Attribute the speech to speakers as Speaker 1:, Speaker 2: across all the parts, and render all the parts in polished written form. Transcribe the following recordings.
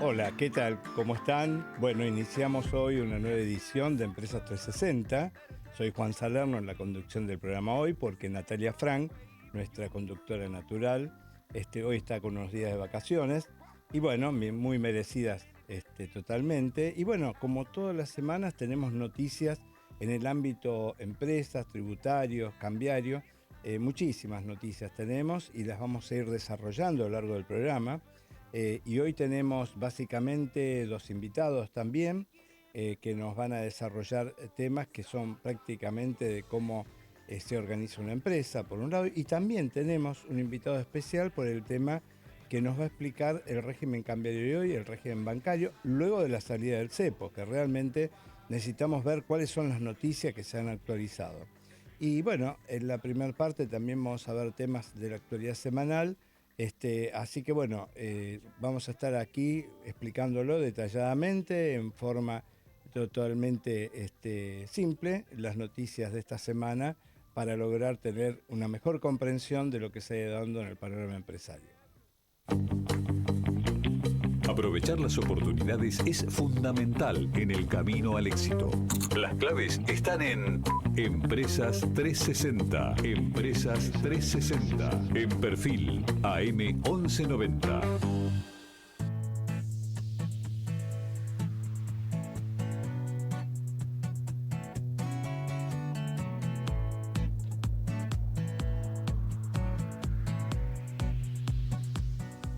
Speaker 1: Hola, ¿qué tal? ¿Cómo están? Bueno, iniciamos hoy una nueva edición de Empresas 360. Soy Juan Salerno en la conducción del programa hoy porque Natalia Frank, nuestra conductora natural, hoy está con unos días de vacaciones y bueno, muy merecidas totalmente. Y bueno, como todas las semanas tenemos noticias en el ámbito empresas, tributarios, cambiarios. Muchísimas noticias tenemos y las vamos a ir desarrollando a lo largo del programa. Y hoy tenemos básicamente dos invitados también que nos van a desarrollar temas que son prácticamente de cómo se organiza una empresa, por un lado, y también tenemos un invitado especial por el tema que nos va a explicar el régimen cambiario de hoy, el régimen bancario, luego de la salida del cepo, que realmente necesitamos ver cuáles son las noticias que se han actualizado. Y bueno, en la primera parte también vamos a ver temas de la actualidad semanal. Así que bueno, vamos a estar aquí explicándolo detalladamente, en forma totalmente simple, las noticias de esta semana para lograr tener una mejor comprensión de lo que se ha ido dando en el panorama empresario.
Speaker 2: Aprovechar las oportunidades es fundamental en el camino al éxito. Las claves están en Empresas 360. Empresas 360. En Perfil AM 1190.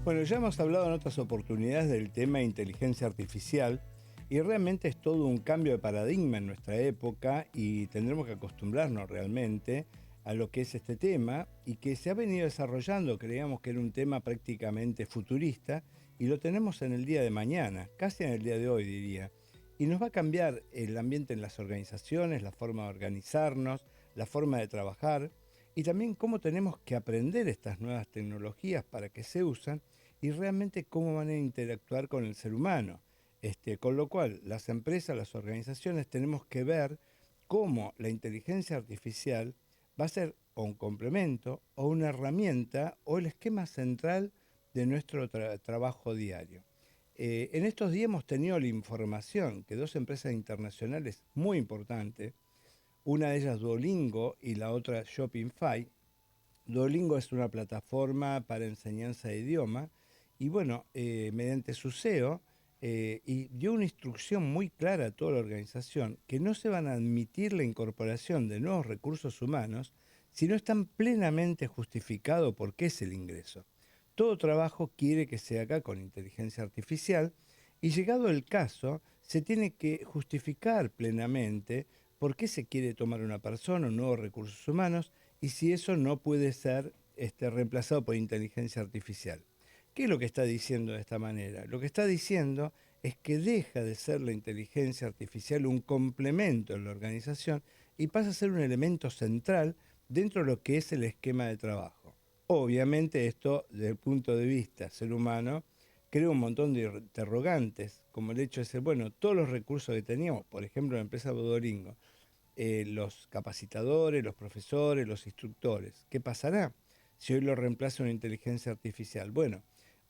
Speaker 1: Bueno, ya hemos hablado en otras oportunidades del tema de inteligencia artificial y realmente es todo un cambio de paradigma en nuestra época y tendremos que acostumbrarnos realmente a lo que es este tema y que se ha venido desarrollando. Creíamos que era un tema prácticamente futurista y lo tenemos en el día de mañana, casi en el día de hoy diría. Y nos va a cambiar el ambiente en las organizaciones, la forma de organizarnos, la forma de trabajar y también cómo tenemos que aprender estas nuevas tecnologías para que se usan y realmente cómo van a interactuar con el ser humano. Con lo cual, las empresas, las organizaciones, tenemos que ver cómo la inteligencia artificial va a ser o un complemento o una herramienta o el esquema central de nuestro trabajo diario. En estos días hemos tenido la información que dos empresas internacionales muy importantes, una de ellas Duolingo y la otra Shopify. Duolingo es una plataforma para enseñanza de idioma y bueno, mediante su SEO y dio una instrucción muy clara a toda la organización que no se van a admitir la incorporación de nuevos recursos humanos si no están plenamente justificados por qué es el ingreso. Todo trabajo quiere que se haga con inteligencia artificial y llegado el caso se tiene que justificar plenamente por qué se quiere tomar una persona o nuevos recursos humanos y si eso no puede ser reemplazado por inteligencia artificial. ¿Qué es lo que está diciendo de esta manera? Lo que está diciendo es que deja de ser la inteligencia artificial un complemento en la organización y pasa a ser un elemento central dentro de lo que es el esquema de trabajo. Obviamente esto, desde el punto de vista ser humano, crea un montón de interrogantes, como el hecho de ser, bueno, todos los recursos que teníamos, por ejemplo, la empresa Duolingo, los capacitadores, los profesores, los instructores. ¿Qué pasará si hoy lo reemplaza una inteligencia artificial? Bueno,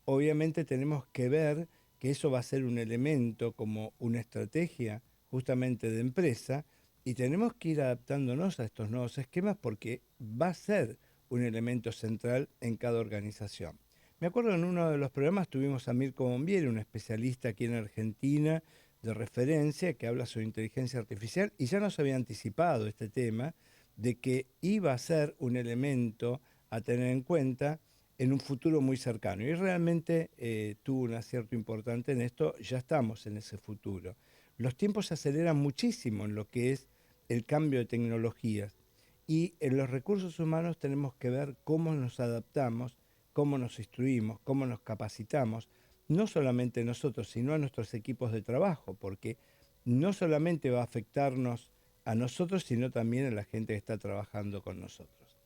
Speaker 1: obviamente tenemos que ver que eso va a ser un elemento como una estrategia justamente de empresa y tenemos que ir adaptándonos a estos nuevos esquemas porque va a ser un elemento central en cada organización. Me acuerdo en uno de los programas tuvimos a Mirko Bombieri, un especialista aquí en Argentina de referencia que habla sobre inteligencia artificial y ya nos había anticipado este tema de que iba a ser un elemento a tener en cuenta en un futuro muy cercano. Y realmente tuvo un acierto importante en esto, ya estamos en ese futuro. Los tiempos se aceleran muchísimo en lo que es el cambio de tecnologías y en los recursos humanos tenemos que ver cómo nos adaptamos, cómo nos instruimos, cómo nos capacitamos, no solamente nosotros, sino a nuestros equipos de trabajo, porque no solamente va a afectarnos a nosotros, sino también a la gente que está trabajando con nosotros.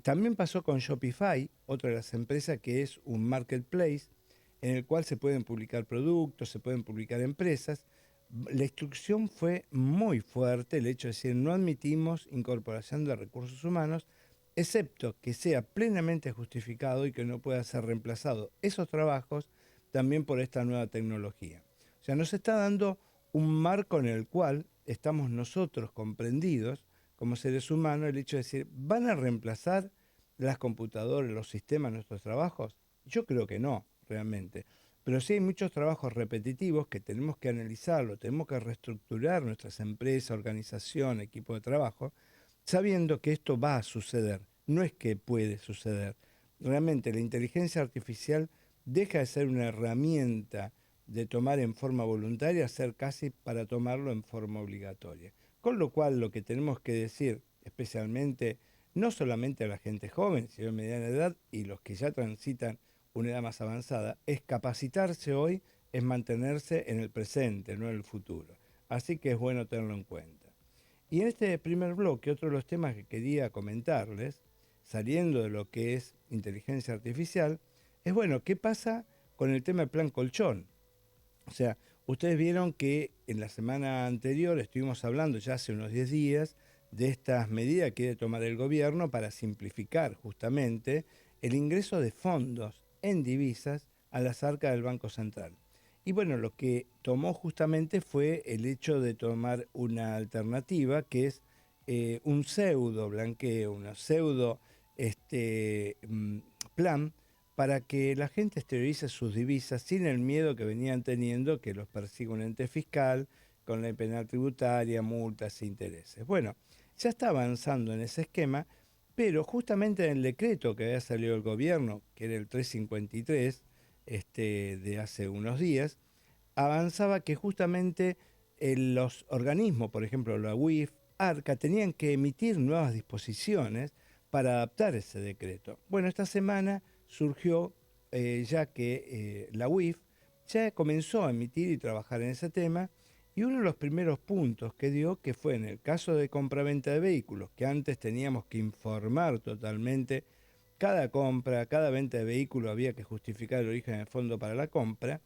Speaker 1: También pasó con Shopify, otra de las empresas que es un marketplace en el cual se pueden publicar productos, se pueden publicar empresas. La instrucción fue muy fuerte, el hecho de decir no admitimos incorporación de recursos humanos, excepto que sea plenamente justificado y que no pueda ser reemplazado esos trabajos también por esta nueva tecnología. O sea, nos está dando un marco en el cual estamos nosotros comprendidos como seres humanos, el hecho de decir, ¿van a reemplazar las computadoras, los sistemas, nuestros trabajos? Yo creo que no, realmente. Pero sí hay muchos trabajos repetitivos que tenemos que analizarlo, tenemos que reestructurar nuestras empresas, organización, equipo de trabajo, sabiendo que esto va a suceder, no es que puede suceder. Realmente la inteligencia artificial deja de ser una herramienta de tomar en forma voluntaria a ser casi para tomarlo en forma obligatoria. Con lo cual lo que tenemos que decir, especialmente, no solamente a la gente joven, sino de mediana edad y los que ya transitan una edad más avanzada, es capacitarse hoy, es mantenerse en el presente, no en el futuro. Así que es bueno tenerlo en cuenta. Y en este primer bloque, otro de los temas que quería comentarles, saliendo de lo que es inteligencia artificial, es bueno, ¿qué pasa con el tema del plan colchón? O sea, ustedes vieron que en la semana anterior estuvimos hablando, ya hace unos 10 días, de estas medidas que quiere tomar el gobierno para simplificar justamente el ingreso de fondos en divisas a las arcas del Banco Central. Y bueno, lo que tomó justamente fue el hecho de tomar una alternativa que es un pseudo blanqueo, una pseudo plan para que la gente exteriorice sus divisas sin el miedo que venían teniendo que los persiga un ente fiscal con la penal tributaria, multas e intereses. Bueno, ya está avanzando en ese esquema, pero justamente en el decreto que había salido el gobierno, que era el 353, de hace unos días, avanzaba que justamente los organismos, por ejemplo la UIF, ARCA, tenían que emitir nuevas disposiciones para adaptar ese decreto. Bueno, esta semana surgió ya que la UIF ya comenzó a emitir y trabajar en ese tema, y uno de los primeros puntos que dio, que fue en el caso de compraventa de vehículos, que antes teníamos que informar totalmente cada compra, cada venta de vehículo había que justificar el origen del fondo para la compra,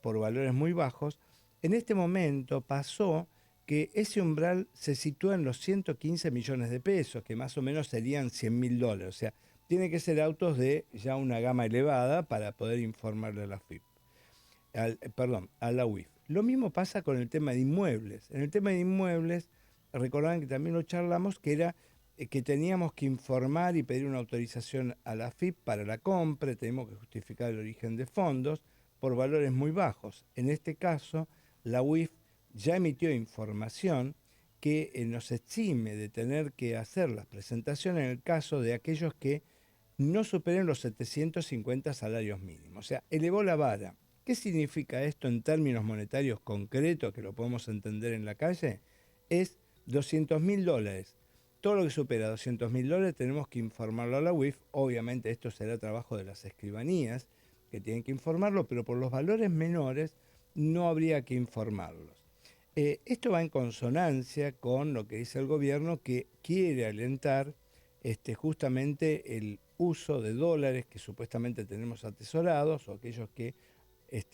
Speaker 1: por valores muy bajos, en este momento pasó que ese umbral se sitúa en los 115 millones de pesos, que más o menos serían $100.000. O sea, tiene que ser autos de ya una gama elevada para poder informarle a la FIP, a la UIF. Lo mismo pasa con el tema de inmuebles. En el tema de inmuebles, recordarán que también lo charlamos, que era que teníamos que informar y pedir una autorización a la FIP para la compra, tenemos que justificar el origen de fondos por valores muy bajos. En este caso, la UIF ya emitió información que nos exime de tener que hacer las presentaciones en el caso de aquellos que no superen los 750 salarios mínimos. O sea, elevó la vara. ¿Qué significa esto en términos monetarios concretos, que lo podemos entender en la calle? Es $200.000. Todo lo que supera $200.000 tenemos que informarlo a la UIF. Obviamente esto será trabajo de las escribanías, que tienen que informarlo, pero por los valores menores no habría que informarlos. Esto va en consonancia con lo que dice el gobierno, que quiere alentar justamente el uso de dólares que supuestamente tenemos atesorados, o aquellos que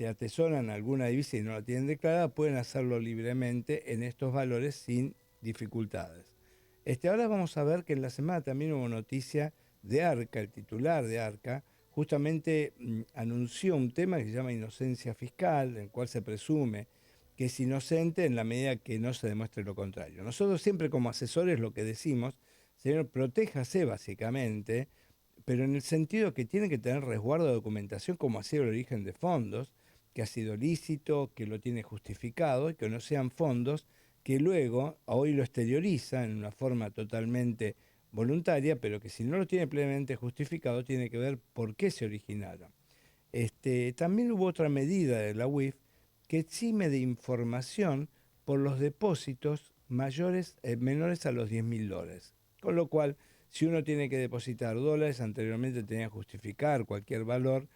Speaker 1: atesoran alguna divisa y no la tienen declarada, pueden hacerlo libremente en estos valores sin dificultades. Ahora vamos a ver que en la semana también hubo noticia de ARCA, el titular de ARCA, justamente anunció un tema que se llama inocencia fiscal, en el cual se presume que es inocente en la medida que no se demuestre lo contrario. Nosotros siempre como asesores lo que decimos, señor, protéjase básicamente, pero en el sentido que tiene que tener resguardo de documentación como ha sido el origen de fondos, que ha sido lícito, que lo tiene justificado y que no sean fondos que luego hoy lo exterioriza en una forma totalmente voluntaria, pero que si no lo tiene plenamente justificado tiene que ver por qué se originaron. También hubo otra medida de la UIF que exime de información por los depósitos menores a los $10.000. Con lo cual, si uno tiene que depositar dólares, anteriormente tenía que justificar cualquier valor,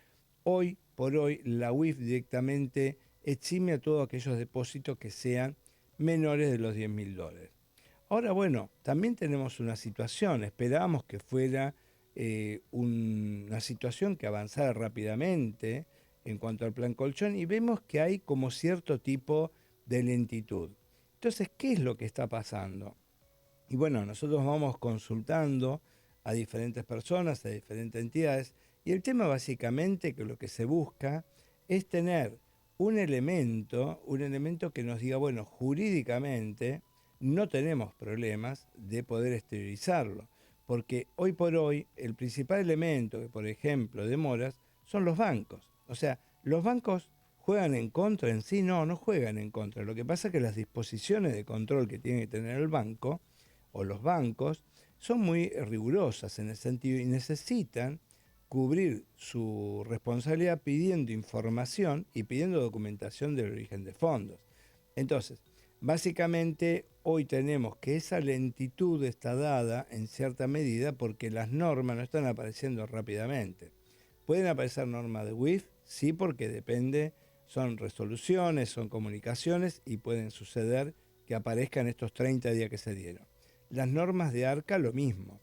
Speaker 1: hoy por hoy la UIF directamente exime a todos aquellos depósitos que sean menores de los $10.000. Ahora, bueno, también tenemos una situación, esperábamos que fuera una situación que avanzara rápidamente en cuanto al plan colchón, y vemos que hay como cierto tipo de lentitud. Entonces, ¿qué es lo que está pasando? Y bueno, nosotros vamos consultando a diferentes personas, a diferentes entidades, y el tema básicamente que lo que se busca es tener un elemento que nos diga, bueno, jurídicamente no tenemos problemas de poder exteriorizarlo, porque hoy por hoy el principal elemento que, por ejemplo, demoras son los bancos. O sea, los bancos juegan en contra en sí, no juegan en contra. Lo que pasa es que las disposiciones de control que tiene que tener el banco o los bancos son muy rigurosas en ese sentido y necesitan cubrir su responsabilidad pidiendo información y pidiendo documentación del origen de fondos. Entonces, básicamente hoy tenemos que esa lentitud está dada en cierta medida porque las normas no están apareciendo rápidamente. Pueden aparecer normas de WIF, sí, porque depende, son resoluciones, son comunicaciones y pueden suceder que aparezcan estos 30 días que se dieron. Las normas de ARCA lo mismo.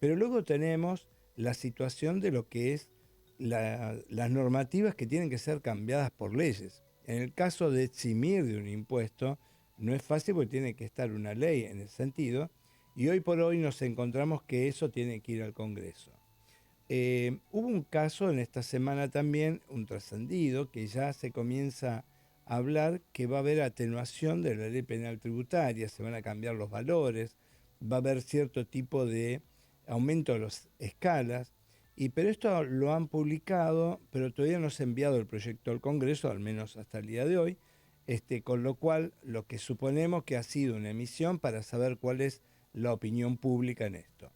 Speaker 1: Pero luego tenemos la situación de lo que es las normativas que tienen que ser cambiadas por leyes. En el caso de eximir de un impuesto, no es fácil porque tiene que estar una ley en ese sentido, y hoy por hoy nos encontramos que eso tiene que ir al Congreso. Hubo un caso en esta semana también, un trascendido, que ya se comienza a hablar que va a haber atenuación de la ley penal tributaria, se van a cambiar los valores, va a haber cierto tipo de aumento de las escalas, pero esto lo han publicado, pero todavía no se ha enviado el proyecto al Congreso, al menos hasta el día de hoy, con lo cual lo que suponemos que ha sido una emisión para saber cuál es la opinión pública en esto.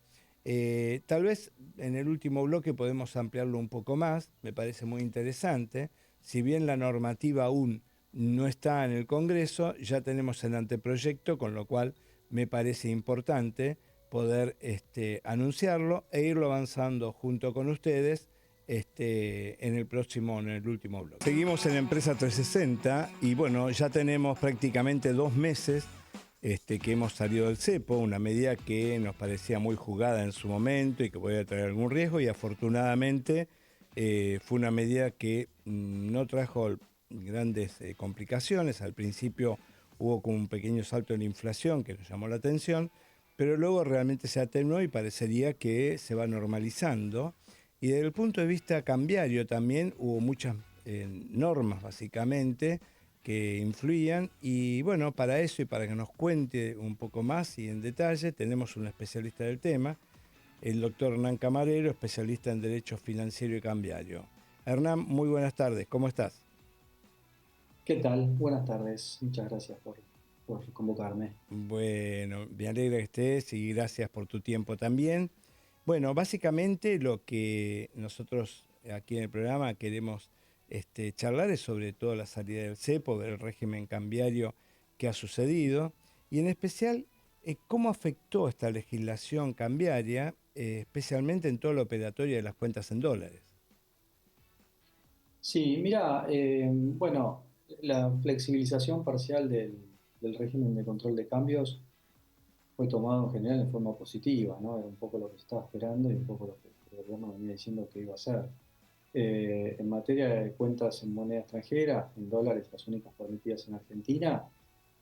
Speaker 1: Tal vez en el último bloque podemos ampliarlo un poco más, me parece muy interesante. Si bien la normativa aún no está en el Congreso, ya tenemos el anteproyecto, con lo cual me parece importante poder anunciarlo e irlo avanzando junto con ustedes en el último bloque. Seguimos en Empresa 360 y bueno, ya tenemos prácticamente 2 meses que hemos salido del cepo, una medida que nos parecía muy jugada en su momento y que podía traer algún riesgo, y afortunadamente fue una medida que no trajo grandes complicaciones. Al principio hubo como un pequeño salto en la inflación que nos llamó la atención, pero luego realmente se atenuó y parecería que se va normalizando. Y desde el punto de vista cambiario también hubo muchas normas básicamente que influían, y bueno, para eso y para que nos cuente un poco más y en detalle tenemos un especialista del tema, el doctor Hernán Camarero, especialista en Derecho Financiero y Cambiario. Hernán, muy buenas tardes, ¿cómo estás?
Speaker 3: ¿Qué tal? Buenas tardes. Muchas gracias por convocarme.
Speaker 1: Bueno, me alegra que estés y gracias por tu tiempo también. Bueno, básicamente lo que nosotros aquí en el programa queremos charlar es sobre toda la salida del cepo, del régimen cambiario que ha sucedido y en especial cómo afectó esta legislación cambiaria, especialmente en todo lo operatorio de las cuentas en dólares.
Speaker 3: Sí, mira, bueno, la flexibilización parcial del régimen de control de cambios fue tomado en general en forma positiva, ¿no? Era un poco lo que se estaba esperando y un poco lo que el gobierno venía diciendo que iba a hacer. En materia de cuentas en moneda extranjera, en dólares, las únicas permitidas en Argentina,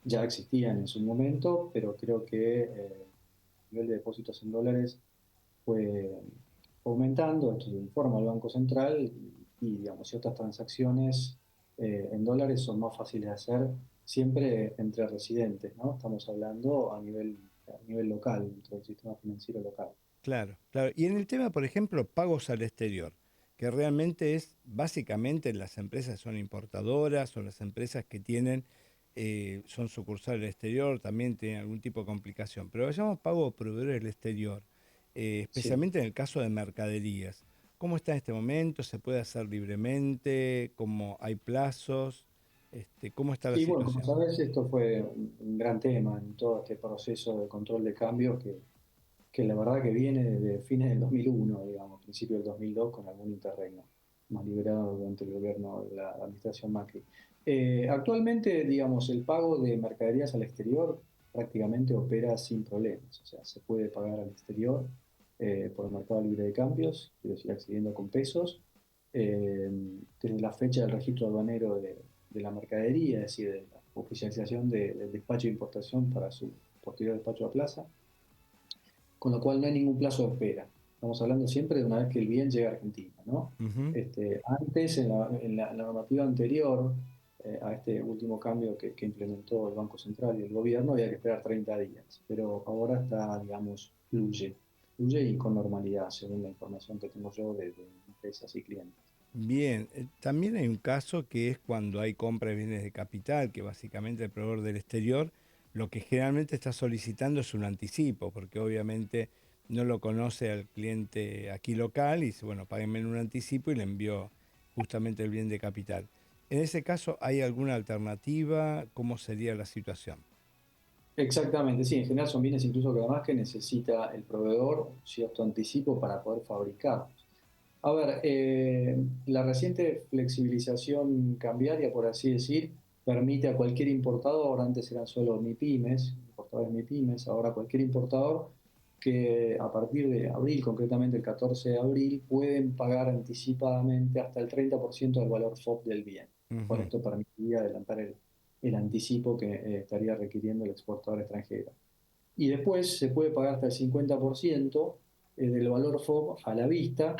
Speaker 3: ya existían en su momento, pero creo que el nivel de depósitos en dólares fue aumentando, esto lo informa el Banco Central, digamos, ciertas transacciones en dólares son más fáciles de hacer siempre entre residentes, ¿no? Estamos hablando a nivel local, dentro del sistema financiero local.
Speaker 1: Claro, claro. Y en el tema, por ejemplo, pagos al exterior, que realmente es básicamente las empresas son importadoras, son las empresas que tienen, son sucursales del exterior, también tienen algún tipo de complicación. Pero vayamos pago a proveedores del exterior,
Speaker 3: Sí.
Speaker 1: especialmente en el caso de mercaderías. ¿Cómo está en este momento? ¿Se puede hacer libremente? ¿Cómo hay plazos? ¿Cómo está la
Speaker 3: Sí, bueno, como
Speaker 1: situación?
Speaker 3: sabes, esto fue un gran tema en todo este proceso de control de cambio que la verdad que viene desde fines del 2001, digamos, principio del 2002, con algún interregno más liberado durante el gobierno de la administración Macri. Actualmente, digamos, el pago de mercaderías al exterior prácticamente opera sin problemas, o sea, se puede pagar al exterior por el mercado libre de cambios, quiero decir, accediendo con pesos, eh, desde la fecha del registro aduanero de la mercadería, es decir, de la oficialización del despacho de importación para su posterior despacho a plaza, con lo cual no hay ningún plazo de espera. Estamos hablando siempre de una vez que el bien llega a Argentina, ¿no?
Speaker 1: Ujú.
Speaker 3: Antes, en la normativa anterior a este último cambio que implementó el Banco Central y el gobierno, había que esperar 30 días, pero ahora está, digamos, fluye y con normalidad, según la información que tengo yo de empresas y clientes.
Speaker 1: Bien, también hay un caso que es cuando hay compra de bienes de capital, que básicamente el proveedor del exterior lo que generalmente está solicitando es un anticipo, porque obviamente no lo conoce al cliente aquí local y dice, bueno, páguenme en un anticipo y le envió justamente el bien de capital. En ese caso, ¿hay alguna alternativa? ¿Cómo sería la situación?
Speaker 3: Exactamente, sí, en general son bienes incluso que además que necesita el proveedor cierto anticipo para poder fabricarlos. A ver, la reciente flexibilización cambiaria, por así decir, permite a cualquier importador, antes eran solo MIPYMES, importadores MIPYMES, ahora cualquier importador que a partir de abril, concretamente el 14 de abril, pueden pagar anticipadamente hasta el 30% del valor FOB del bien. Con
Speaker 1: Ujú.
Speaker 3: esto permitiría adelantar el anticipo que estaría requiriendo el exportador extranjero. Y después se puede pagar hasta el 50% del valor FOB a la vista,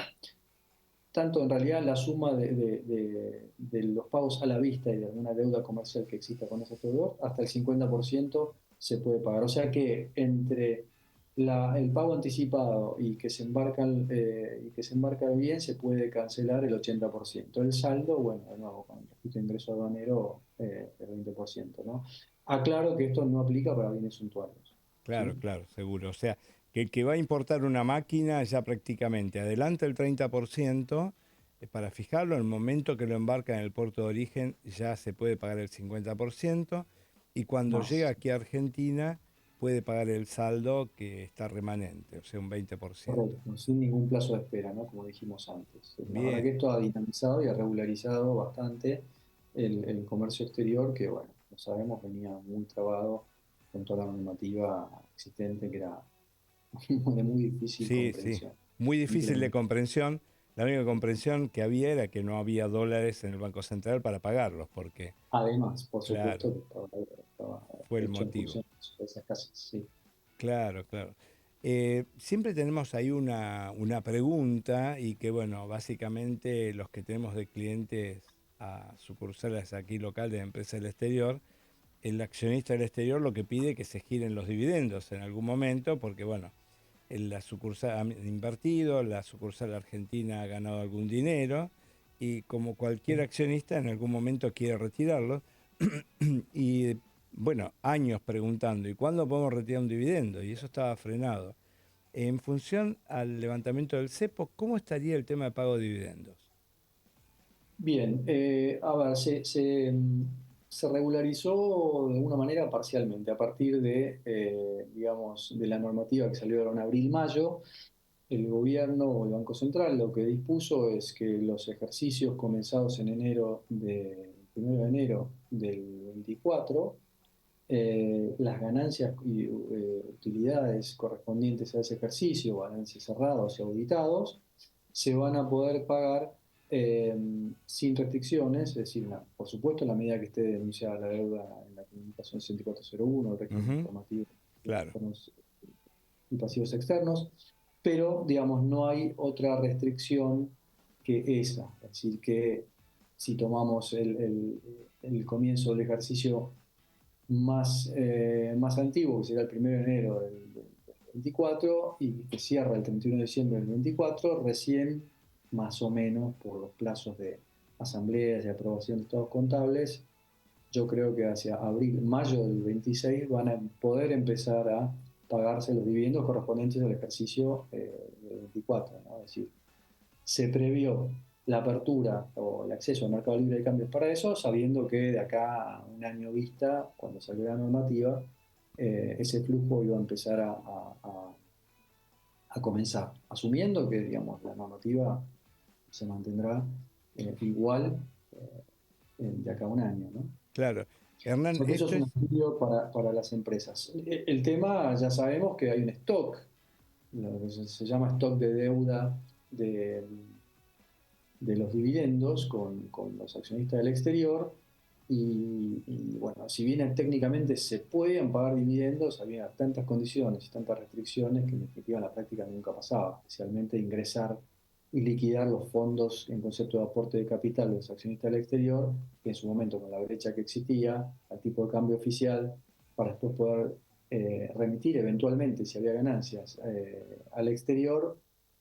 Speaker 3: tanto en realidad la suma de los pagos a la vista y de alguna deuda comercial que exista con ese proveedor, hasta el 50% se puede pagar. O sea que entre el pago anticipado y que se embarca el bien, se puede cancelar el 80%. El saldo, bueno, de nuevo, con el registro de ingreso aduanero, el 20%, ¿no? Aclaro que esto no aplica para bienes suntuarios,
Speaker 1: Claro,
Speaker 3: ¿sí?
Speaker 1: claro, seguro. O sea, que el que va a importar una máquina ya prácticamente adelanta el 30% para fijarlo. En el momento que lo embarca en el puerto de origen ya se puede pagar el 50% y cuando llega
Speaker 3: Más.
Speaker 1: aquí a Argentina puede pagar el saldo que está remanente, o sea, un 20%.
Speaker 3: Correcto, sin ningún plazo de espera, ¿no? Como dijimos antes. La verdad que
Speaker 1: Bien,
Speaker 3: esto ha dinamizado y ha regularizado bastante el comercio exterior, que, bueno, como sabemos, venía muy trabado con toda la normativa existente, que era de muy difícil
Speaker 1: sí, sí.
Speaker 3: comprensión.
Speaker 1: Muy difícil de
Speaker 3: Implementar.
Speaker 1: comprensión. La única comprensión que había era que no había dólares en el Banco Central para pagarlos, porque,
Speaker 3: Además, por
Speaker 1: claro,
Speaker 3: supuesto, que estaba
Speaker 1: fue el
Speaker 3: hecho en
Speaker 1: motivo.
Speaker 3: función de esas casas, sí.
Speaker 1: Claro, claro. Siempre tenemos ahí una pregunta y que, bueno, básicamente los que tenemos de clientes a sucursales aquí local de empresas del exterior, el accionista del exterior lo que pide es que se giren los dividendos en algún momento, porque, bueno, en la sucursal ha invertido, la sucursal argentina ha ganado algún dinero y como cualquier accionista en algún momento quiere retirarlo y bueno, años preguntando, ¿y cuándo podemos retirar un dividendo? Y eso estaba frenado. En función al levantamiento del cepo, ¿cómo estaría el tema de pago de dividendos?
Speaker 3: Bien, a ver, se regularizó de alguna manera parcialmente a partir digamos, de la normativa que salió ahora en abril-mayo. El gobierno o el Banco Central lo que dispuso es que los ejercicios comenzados en primero de enero del 24, las ganancias y utilidades correspondientes a ese ejercicio, balances cerrados y auditados, se van a poder pagar eh, sin restricciones, es decir, por supuesto, en la medida que esté denunciada la deuda en la comunicación 6401, el régimen
Speaker 1: Ujú,
Speaker 3: informativo de
Speaker 1: claro,
Speaker 3: externos y pasivos externos, pero, digamos, no hay otra restricción que esa, es decir, que si tomamos el comienzo del ejercicio más antiguo, que será el 1 de enero del 24 y que cierra el 31 de diciembre del 24, recién más o menos por los plazos de asambleas y aprobación de estados contables, yo creo que hacia abril, mayo del 26 van a poder empezar a pagarse los dividendos correspondientes al ejercicio del 24, ¿no? Es decir, se previó la apertura o el acceso al mercado libre de cambios para eso, sabiendo que de acá a un año vista, cuando salió la normativa, ese flujo iba a empezar a comenzar, asumiendo que, digamos, la normativa se mantendrá igual de acá a un año, ¿no?
Speaker 1: claro.
Speaker 3: O
Speaker 1: Hernán,
Speaker 3: sea que eso
Speaker 1: esto
Speaker 3: es un
Speaker 1: es,
Speaker 3: alivio para las empresas. El tema, ya sabemos que hay un stock, lo que se llama stock de deuda de, de los dividendos con los accionistas del exterior, Bueno, si bien técnicamente se pueden pagar dividendos, había tantas condiciones y tantas restricciones que en definitiva en la práctica nunca pasaba, especialmente ingresar y liquidar los fondos en concepto de aporte de capital de los accionistas del exterior, que en su momento con la brecha que existía, al tipo de cambio oficial, para después poder remitir eventualmente, si había ganancias, al exterior,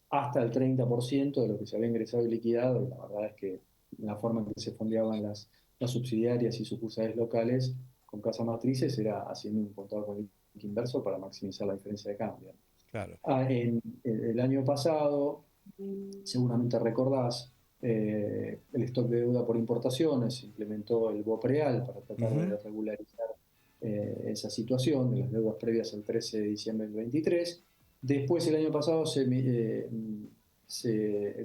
Speaker 3: hasta el 30% de lo que se había ingresado y liquidado, y la verdad es que la forma en que se fondeaban las subsidiarias y sucursales locales con casas matrices era haciendo un contado con el inverso para maximizar la diferencia de cambio.
Speaker 1: Claro.
Speaker 3: En el año pasado, seguramente recordás, el stock de deuda por importaciones, se implementó el BOPREAL para tratar de regularizar esa situación de las deudas previas al 13 de diciembre del 23. Después, el año pasado, el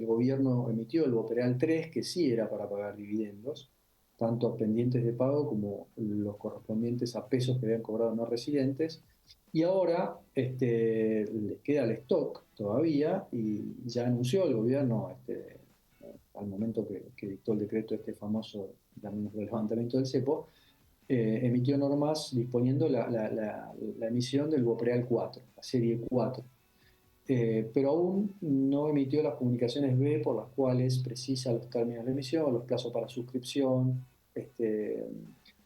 Speaker 3: gobierno emitió el BOPREAL 3, que sí era para pagar dividendos, tanto pendientes de pago como los correspondientes a pesos que habían cobrado no residentes. Y ahora les queda el stock todavía y ya anunció el gobierno al momento que dictó el decreto famoso también del levantamiento del cepo, emitió normas disponiendo la emisión del BOPREAL 4, la serie 4. Pero aún no emitió las comunicaciones B por las cuales precisa los términos de emisión, los plazos para suscripción,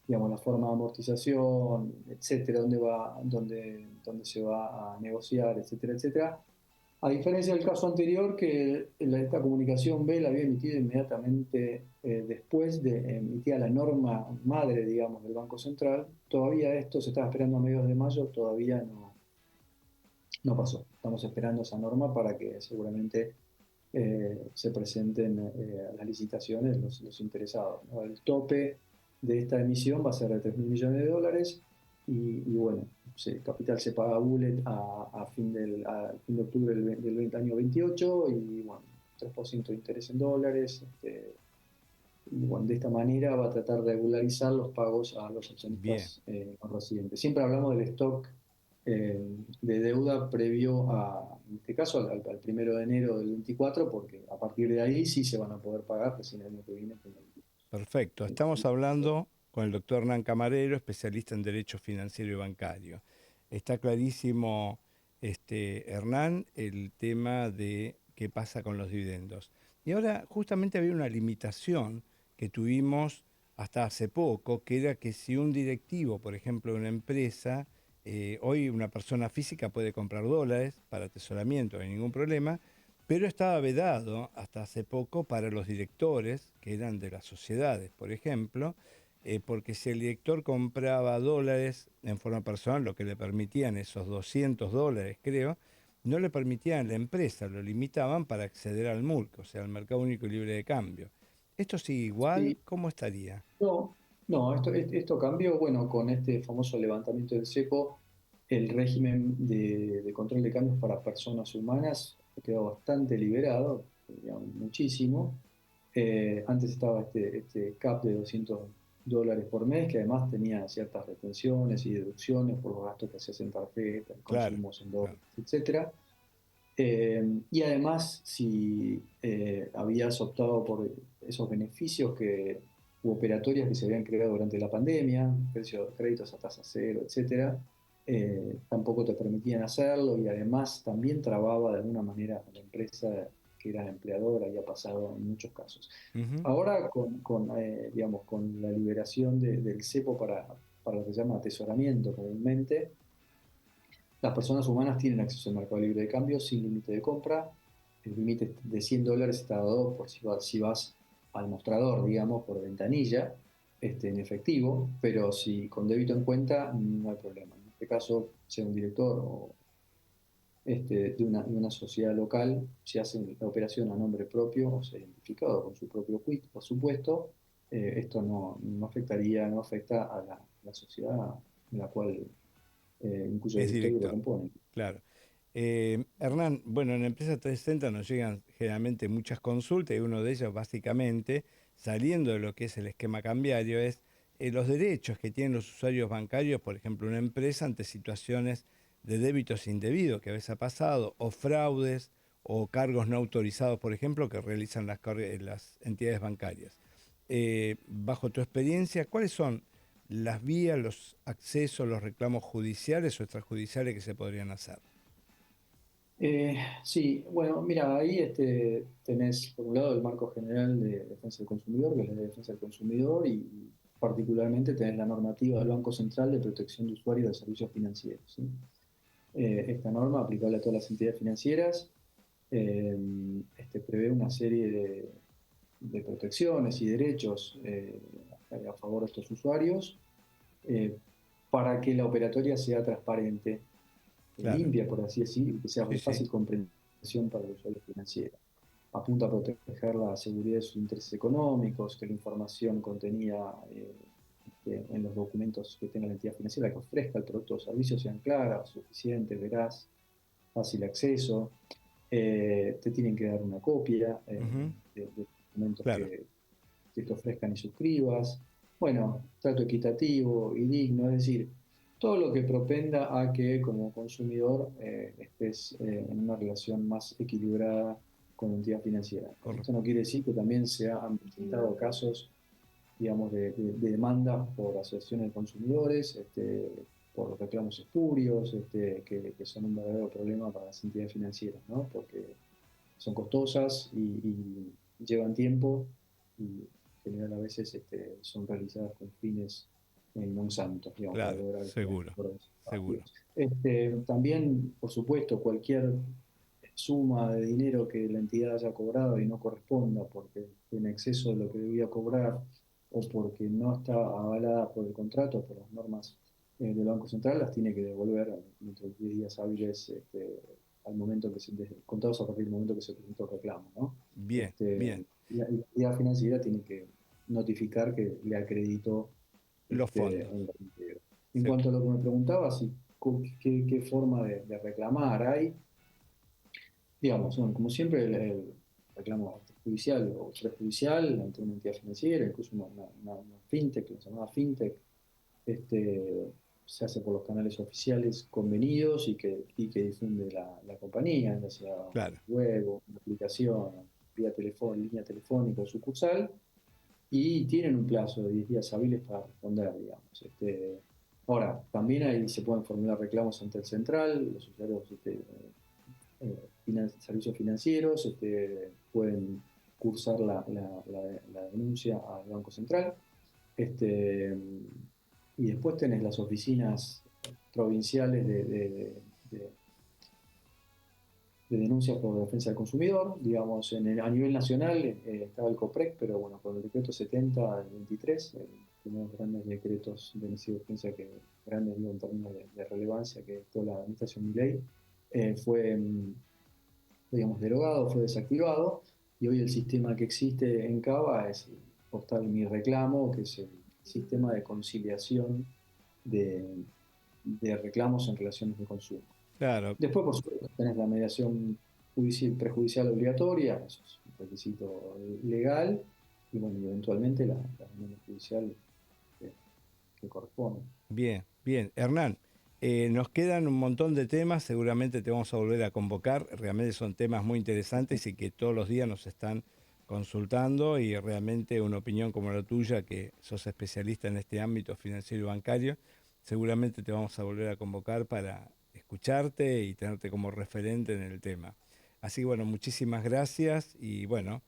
Speaker 3: digamos, la forma de amortización, etcétera, dónde se va a negociar, etcétera, etcétera. A diferencia del caso anterior, que esta comunicación B la había emitido inmediatamente después de emitir la norma madre, digamos, del Banco Central, todavía esto se estaba esperando a mediados de mayo, todavía no pasó. Estamos esperando esa norma para que seguramente se presenten a las licitaciones los interesados, ¿no? El tope de esta emisión va a ser de $3.000 millones y bueno, el capital se paga a Bullet a fin de octubre del año 28 y bueno, 3% de interés en dólares. Y bueno, de esta manera va a tratar de regularizar los pagos a los accionistas no residentes. Siempre hablamos del stock de deuda previo en este caso, al 1 de enero del 24, porque a partir de ahí sí se van a poder pagar recién el año que viene.
Speaker 1: Perfecto. Estamos hablando con el doctor Hernán Camarero, especialista en Derecho Financiero y Bancario. Está clarísimo, Hernán, el tema de qué pasa con los dividendos. Y ahora justamente había una limitación que tuvimos hasta hace poco, que era que si un directivo, por ejemplo, de una empresa, hoy una persona física puede comprar dólares para atesoramiento, no hay ningún problema, pero estaba vedado hasta hace poco para los directores, que eran de las sociedades, por ejemplo, porque si el director compraba dólares en forma personal, lo que le permitían esos $200, creo, no le permitían a la empresa, lo limitaban para acceder al MULC, o sea, al Mercado Único y Libre de Cambio. ¿Esto sigue igual?
Speaker 3: Sí,
Speaker 1: ¿Cómo estaría?
Speaker 3: no, esto cambió, bueno, con este famoso levantamiento del cepo, el régimen de control de cambios para personas humanas quedó bastante liberado, digamos, muchísimo. Antes estaba este cap de $200 por mes, que además tenía ciertas retenciones y deducciones por los gastos que hacías en tarjeta,
Speaker 1: Claro,
Speaker 3: consumos en dólares,
Speaker 1: claro.
Speaker 3: etcétera. Y además, si habías optado por esos beneficios u operatorias que se habían creado durante la pandemia, créditos a tasa cero, etcétera, tampoco te permitían hacerlo y además también trababa de alguna manera a la empresa que era empleadora y ha pasado en muchos casos.
Speaker 1: Ujú.
Speaker 3: Ahora, digamos, con la liberación del cepo para lo que se llama atesoramiento comúnmente, las personas humanas tienen acceso al mercado libre de cambio sin límite de compra. El límite de $100 está dado por si vas al mostrador, digamos, por ventanilla, en efectivo, pero si con débito en cuenta, no hay problema. En este caso, sea un director o de una sociedad local, si hacen la operación a nombre propio o sea identificado con su propio quit, por supuesto, esto no afecta a la sociedad en la cual en cuyo
Speaker 1: Es
Speaker 3: directorio lo
Speaker 1: director,
Speaker 3: componen.
Speaker 1: claro. Hernán, bueno, en la empresa 360 nos llegan generalmente muchas consultas y uno de ellos básicamente, saliendo de lo que es el esquema cambiario, es los derechos que tienen los usuarios bancarios, por ejemplo, una empresa ante situaciones de débitos indebidos que a veces ha pasado, o fraudes, o cargos no autorizados, por ejemplo, que realizan las entidades bancarias. bajo tu experiencia, ¿cuáles son las vías, los accesos, los reclamos judiciales o extrajudiciales que se podrían hacer?
Speaker 3: Sí, bueno, mira, ahí tenés por un lado el marco general de defensa del consumidor, que es la ley de defensa del consumidor, y particularmente tenés la normativa del Banco Central de Protección de Usuarios de Servicios Financieros, ¿sí? Esta norma, aplicable a todas las entidades financieras, eh, prevé una serie de protecciones y derechos a favor de estos usuarios eh, para que la operatoria sea transparente,
Speaker 1: Claro,
Speaker 3: limpia, por así decir, y que sea
Speaker 1: sí,
Speaker 3: de
Speaker 1: sí,
Speaker 3: fácil comprensión para el usuario financiero. Apunta a proteger la seguridad de sus intereses económicos, que la información contenida en los documentos que tenga la entidad financiera que ofrezca el producto o servicio sean claras, suficientes, veraz, fácil acceso. Te tienen que dar una copia
Speaker 1: ujú,
Speaker 3: de documentos
Speaker 1: claro,
Speaker 3: que te ofrezcan y suscribas. Bueno, trato equitativo y digno, es decir, todo lo que propenda a que como consumidor estés en una relación más equilibrada con la entidad financiera. Esto
Speaker 1: correcto.
Speaker 3: no quiere decir que también se han presentado casos, digamos, de demandas por asociaciones de consumidores, por reclamos espurios, que son un verdadero problema para las entidades financieras, ¿no? Porque son costosas y llevan tiempo y en general a veces son realizadas con fines non santos, digamos, para
Speaker 1: Claro,
Speaker 3: lograr
Speaker 1: seguro,
Speaker 3: los
Speaker 1: seguro.
Speaker 3: objetivos. También, por supuesto, cualquier suma de dinero que la entidad haya cobrado y no corresponda porque en exceso de lo que debía cobrar o porque no está avalada por el contrato, por las normas del Banco Central, las tiene que devolver dentro de 10 días hábiles al momento que contados a partir del momento que se presentó el reclamo, ¿no?
Speaker 1: Bien, bien.
Speaker 3: La entidad financiera tiene que notificar que le acreditó
Speaker 1: Los fondos.
Speaker 3: un reintegro. En
Speaker 1: Se-
Speaker 3: cuanto a lo que me preguntaba, si, qué forma de reclamar hay, digamos, bueno, como siempre, el reclamo judicial o prejudicial ante una entidad financiera, incluso una fintech, la llamada fintech, se hace por los canales oficiales convenidos y que difunde la compañía, ya sea
Speaker 1: claro,
Speaker 3: web o una aplicación, vía línea telefónica o sucursal, y tienen un plazo de 10 días hábiles para responder, digamos. Ahora, también ahí se pueden formular reclamos ante el central, los usuarios servicios financieros pueden cursar la denuncia al Banco Central. Este, y después tenés las oficinas provinciales de- de denuncias por defensa del consumidor. Digamos, a nivel nacional estaba el COPREC, pero bueno, con el decreto 70 del 23, tenemos grandes decretos de necesidad de urgencia, que grandes digo en términos de relevancia, que toda la administración Milei fue, digamos, derogado, fue desactivado, y hoy el sistema que existe en Cava es el portal Mi Reclamo, que es el sistema de conciliación de, de reclamos en relaciones de consumo.
Speaker 1: claro.
Speaker 3: Después, por supuesto, tenés la mediación prejudicial obligatoria, eso es un requisito legal, y bueno, y eventualmente la demanda judicial que, que corresponde.
Speaker 1: Bien, bien. Hernán, nos quedan un montón de temas, seguramente te vamos a volver a convocar, realmente son temas muy interesantes y que todos los días nos están consultando y realmente una opinión como la tuya, que sos especialista en este ámbito financiero y bancario, seguramente te vamos a volver a convocar para escucharte y tenerte como referente en el tema. Así que bueno, muchísimas gracias y bueno,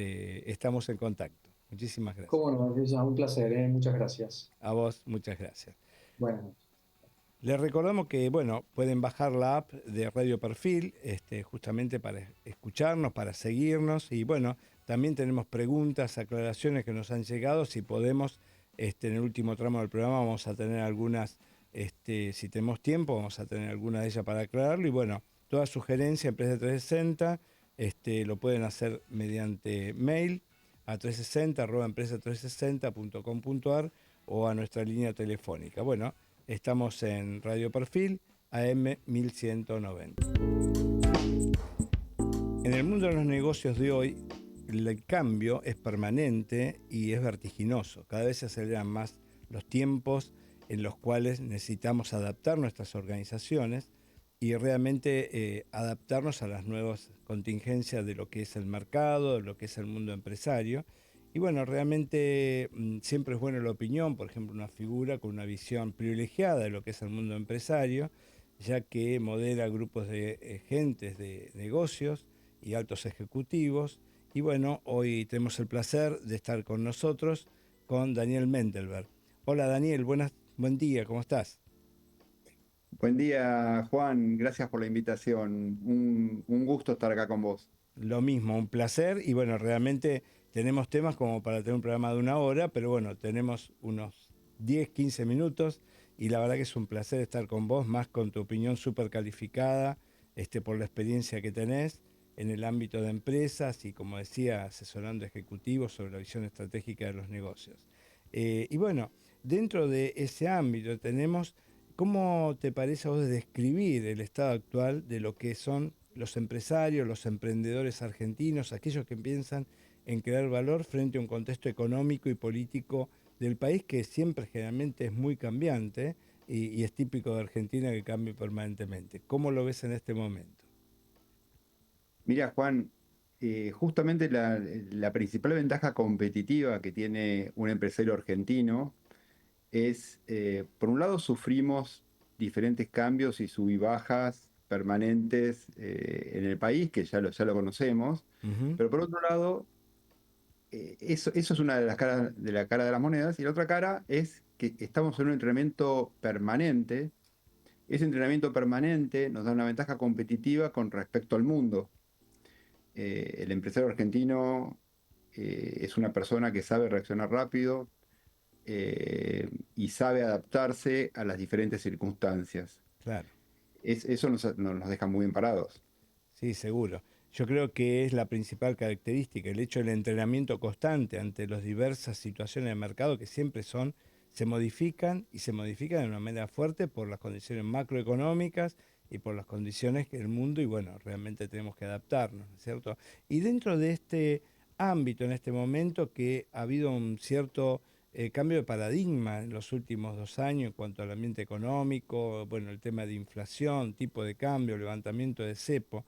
Speaker 1: estamos en contacto. Muchísimas gracias.
Speaker 3: Cómo no, es un placer, ¿eh? Muchas gracias.
Speaker 1: A vos, muchas gracias.
Speaker 3: Bueno,
Speaker 1: Les recordamos que, bueno, pueden bajar la app de Radio Perfil, justamente para escucharnos, para seguirnos. Y bueno, también tenemos preguntas, aclaraciones que nos han llegado. Si podemos, en el último tramo del programa vamos a tener algunas, si tenemos tiempo, vamos a tener algunas de ellas para aclararlo. Y bueno, toda sugerencia, Empresa 360, lo pueden hacer mediante mail a 360@empresa360.com.ar o a nuestra línea telefónica. Bueno, estamos en Radio Perfil, AM 1190. En el mundo de los negocios de hoy, el cambio es permanente y es vertiginoso. Cada vez se aceleran más los tiempos en los cuales necesitamos adaptar nuestras organizaciones y realmente adaptarnos a las nuevas contingencias de lo que es el mercado, de lo que es el mundo empresario. Y bueno, realmente siempre es buena la opinión, por ejemplo, una figura con una visión privilegiada de lo que es el mundo empresario, ya que modera grupos de gentes de negocios y altos ejecutivos. Y bueno, hoy tenemos el placer de estar con nosotros con Daniel Mendelberg. Hola Daniel, buen día, ¿cómo estás?
Speaker 4: Buen día, Juan. Gracias por la invitación. Un gusto estar acá con vos.
Speaker 1: Lo mismo, un placer. Y bueno, realmente tenemos temas como para tener un programa de una hora, pero bueno, tenemos unos 10, 15 minutos y la verdad que es un placer estar con vos, más con tu opinión súper calificada, por la experiencia que tenés en el ámbito de empresas y, como decía, asesorando ejecutivos sobre la visión estratégica de los negocios. Y bueno, dentro de ese ámbito tenemos, ¿cómo te parece a vos describir el estado actual de lo que son los empresarios, los emprendedores argentinos, aquellos que piensan en crear valor frente a un contexto económico y político del país que siempre generalmente es muy cambiante y es típico de Argentina que cambie permanentemente? ¿Cómo lo ves en este momento?
Speaker 4: Mira, Juan, justamente la principal ventaja competitiva que tiene un empresario argentino es, por un lado, sufrimos diferentes cambios y sub y bajas permanentes en el país, que ya lo conocemos,
Speaker 1: Ujú.
Speaker 4: pero por otro lado, eso es una de las caras de la cara de las monedas, y la otra cara es que estamos en un entrenamiento permanente. Ese entrenamiento permanente nos da una ventaja competitiva con respecto al mundo. El empresario argentino es una persona que sabe reaccionar rápido y sabe adaptarse a las diferentes circunstancias.
Speaker 1: Claro.
Speaker 4: Eso nos deja muy bien parados.
Speaker 1: Sí, seguro. Yo creo que es la principal característica, el hecho del entrenamiento constante ante las diversas situaciones de mercado que siempre se modifican y se modifican de una manera fuerte por las condiciones macroeconómicas y por las condiciones que el mundo, y bueno, realmente tenemos que adaptarnos, ¿no es cierto? Y dentro de este ámbito, en este momento, que ha habido un cierto cambio de paradigma en los últimos 2 años en cuanto al ambiente económico, bueno, el tema de inflación, tipo de cambio, levantamiento de cepo.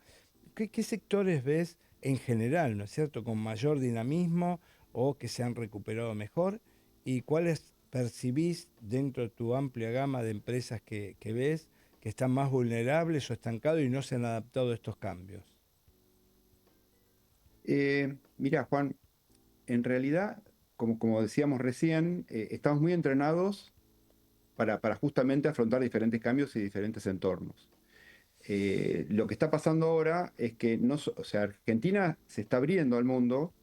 Speaker 1: ¿Qué sectores ves en general, ¿no es cierto?, con mayor dinamismo o que se han recuperado mejor? ¿Y cuáles percibís dentro de tu amplia gama de empresas que ves que están más vulnerables o estancados y no se han adaptado a estos cambios?
Speaker 4: Mira, Juan, en realidad, como decíamos recién, estamos muy entrenados para justamente afrontar diferentes cambios y diferentes entornos. Lo que está pasando ahora es que o sea, Argentina se está abriendo al mundo,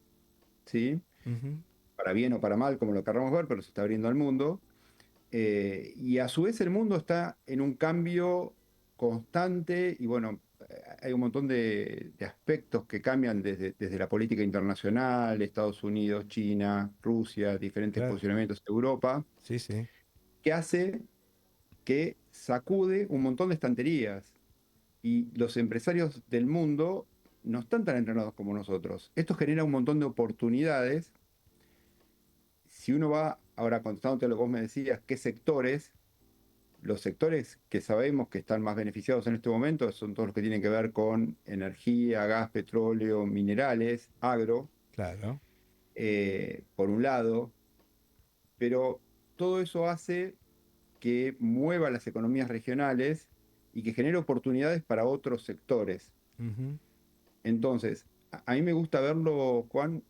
Speaker 4: ¿sí?
Speaker 1: Ujú.
Speaker 4: Para bien o para mal, como lo querramos ver, pero se está abriendo al mundo. Y a su vez el mundo está en un cambio constante y bueno, hay un montón de aspectos que cambian desde la política internacional, Estados Unidos, China, Rusia, diferentes
Speaker 1: Claro,
Speaker 4: posicionamientos de Europa,
Speaker 1: sí, sí,
Speaker 4: que hace que sacude un montón de estanterías. Y los empresarios del mundo no están tan entrenados como nosotros. Esto genera un montón de oportunidades. Si uno va, ahora contestándote lo que vos me decías, ¿qué sectores? Los sectores que sabemos que están más beneficiados en este momento son todos los que tienen que ver con energía, gas, petróleo, minerales, agro,
Speaker 1: claro,
Speaker 4: por un lado, pero todo eso hace que mueva las economías regionales y que genere oportunidades para otros sectores.
Speaker 1: ujú,
Speaker 4: Entonces, a mí me gusta verlo, Juan,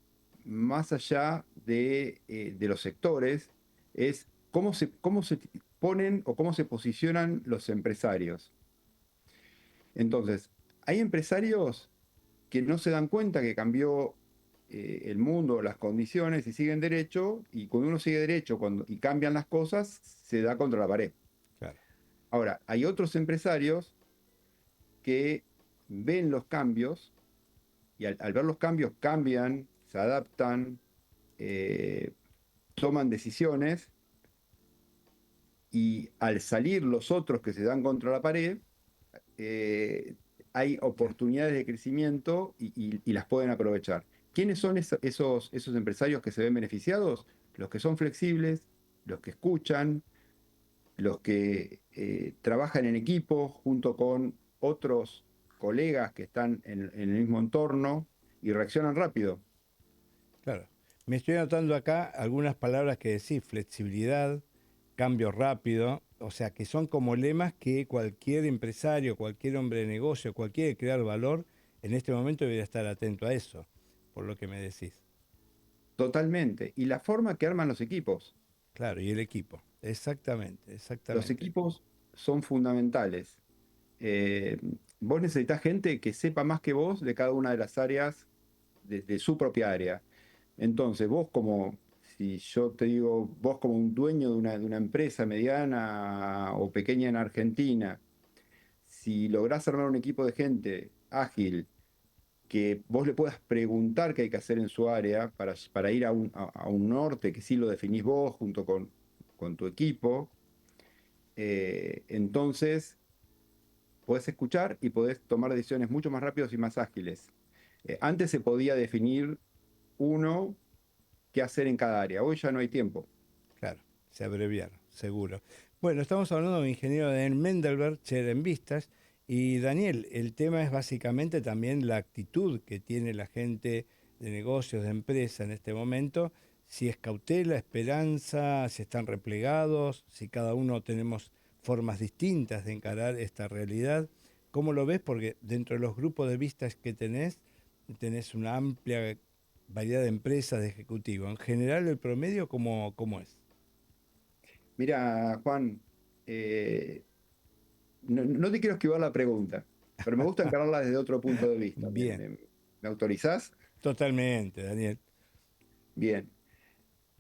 Speaker 4: más allá de los sectores, es cómo se ponen o cómo se posicionan los empresarios. Entonces, hay empresarios que no se dan cuenta que cambió el mundo, las condiciones y siguen derecho, y cuando uno sigue derecho y cambian las cosas, se da contra la pared.
Speaker 1: claro.
Speaker 4: Ahora, hay otros empresarios que ven los cambios y al ver los cambios cambian, se adaptan, eh, toman decisiones y al salir los otros que se dan contra la pared, eh, hay
Speaker 1: Claro.
Speaker 4: oportunidades de crecimiento y las pueden aprovechar. ¿Quiénes son esos empresarios que se ven beneficiados? Los que son flexibles, los que escuchan, los que trabajan en equipo junto con otros colegas que están en el mismo entorno y reaccionan rápido.
Speaker 1: Claro. Me estoy anotando acá algunas palabras que decís: flexibilidad, cambio rápido, o sea, que son como lemas que cualquier empresario, cualquier hombre de negocio, cualquiera que crear valor, en este momento debería estar atento a eso, por lo que me decís.
Speaker 4: Totalmente. Y la forma que arman los equipos.
Speaker 1: Claro, y el equipo. Exactamente,
Speaker 4: Los
Speaker 1: exactamente.
Speaker 4: equipos son fundamentales. Eh, Vos necesitas gente que sepa más que vos de cada una de las áreas de su propia área. Entonces, si yo te digo, vos como un dueño de una empresa mediana o pequeña en Argentina, si lográs armar un equipo de gente ágil, que vos le puedas preguntar qué hay que hacer en su área para ir a un norte que sí lo definís vos junto con tu equipo, entonces podés escuchar y podés tomar decisiones mucho más rápidas y más ágiles. Antes se podía definir uno qué hacer en cada área, hoy ya no hay tiempo.
Speaker 1: Claro, se abreviaron, seguro. Bueno, estamos hablando de un ingeniero de Mendelberg, Chair en Vistas, y Daniel, el tema es básicamente también la actitud que tiene la gente de negocios, de empresa en este momento, si es cautela, esperanza, si están replegados, si cada uno tenemos formas distintas de encarar esta realidad. ¿Cómo lo ves? Porque dentro de los grupos de vistas que tenés una amplia variedad de empresas, de ejecutivos. En general, el promedio, ¿cómo es?
Speaker 4: Mira, Juan, no te quiero esquivar la pregunta, pero me gusta encararla desde otro punto de vista.
Speaker 1: Bien,
Speaker 4: Me autorizás?
Speaker 1: totalmente, Daniel.
Speaker 4: Bien.